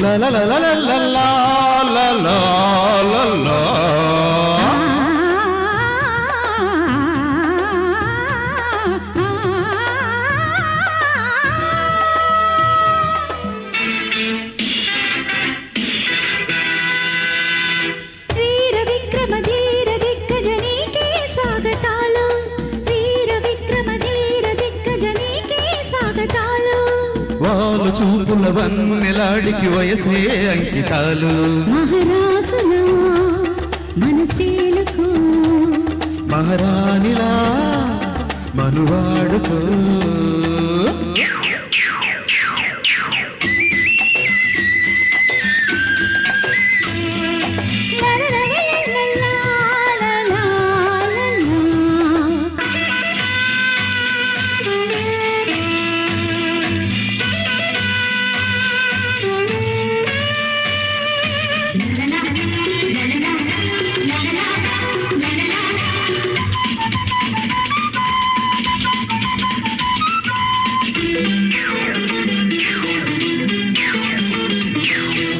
La la la la la la la la la la. వీర విక్రమ ధీర దిగ్గజనీకే స్వాగతాలు, వీర విక్రమ ధీర దిగ్గజనీకే స్వాగతాలు. వాళ్ళు చూపుల వన్నెలాడికి వయసే అంకితాలు. మహారాజుల మనసేలకు మహారాణిలా మనువాడుకో.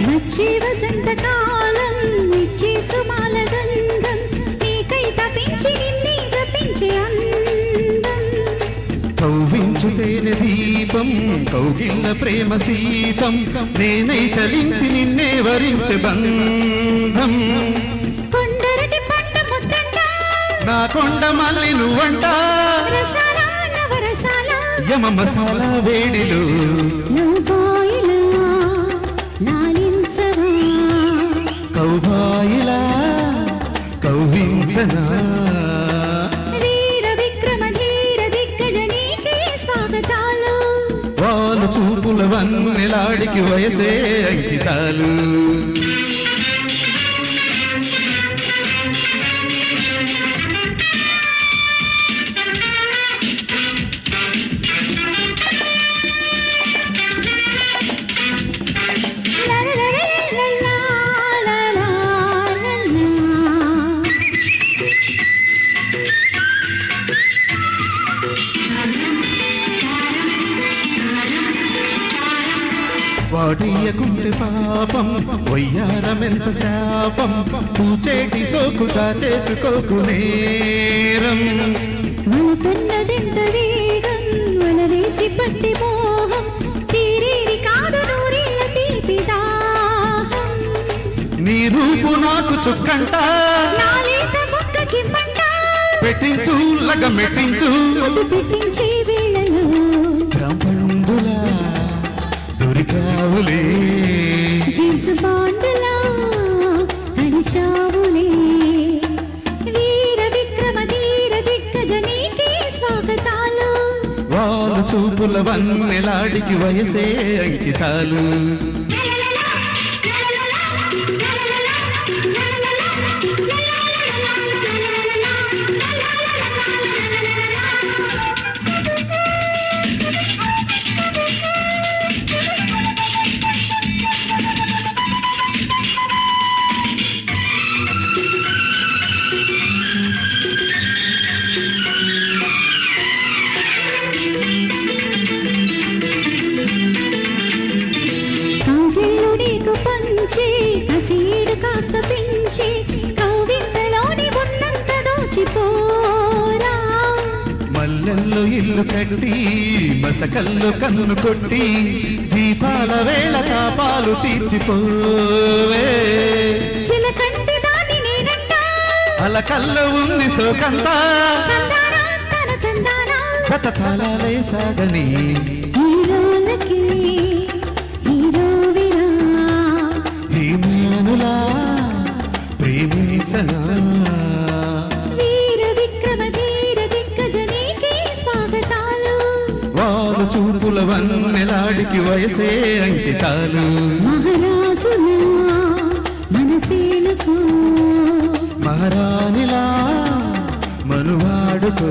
వచ్చే వసంతకాలం ఇచ్చే సుమాల గంధం, నీకై తపించి నిన్నే జపించే అందం. కౌవించు తేనె దీపం కౌగిల్ల ప్రేమ సీతం, నేనై చలించి నిన్నే వరించే బంధం. కొండరటి పంట ముద్దంట నా కొండ మల్లి నువ్వంట, రసాల నవరసాల యమ మసాలా వేడిలో నవ్వాయిలా లాలించవా, కౌబాయిలా కౌవించనా. వీర విక్రమ ధీర దిగ్గజనీకే స్వాగతాలు. వాళ్ళు చూపుల వన్నెలాడికి వయసే అంకితాలు. వాడియకుంటే పాపం వయ్యారమెంత శాపం, పూచేటి సోకుతా చేసుకోకు నేరం. మనకున్నదెంత వేగం వల వేసి పట్టి మోహం, తీరేది కాదు నూరేళ్ల తీపి దాహం. నీ రూపు నాకు చుక్కంట, నా లేత మొక్కకి మంట, పెట్టించు లగ మెట్టించు ముద్దు పెట్టించే వేళలో జాంపండులా దొరికావులే. జేమ్స్ బాండ్లా కలిశావులే. వీర విక్రమ ధీర దిగ్గజనీకే స్వాగతాలు. వాళ్ళు చూపుల వన్నెలాడికి వయసే అంకితాలు. కౌగిళ్ళు నీకు పంచే కసీడు కాస్త పెంచే, కౌగిళ్ళలోని ఉన్నంత దోచిపోరా. మల్లెల్లో ఇల్లు కట్టి మసకల్లో కన్ను కొట్టి, దీపాల వేళ తాపాలు తీర్చిపోవే. చిలకంటి దాన్ని నేనంట, అలకల్లో ఉంది సోకంతా, తందానా తన తందానా సతతాళాలే సాగని. హీరోలకి హీరోవిరా, హీమానులా ప్రేమించనా. వీర విక్రమ ధీర దిగ్గజనీకే స్వాగతాలు. వాళ్ళు చూపుల వన్నెలాడికి వయసే అంకితాలు. మహారాజుల మనసేలకు మహారాణిలా మనువాడుకో.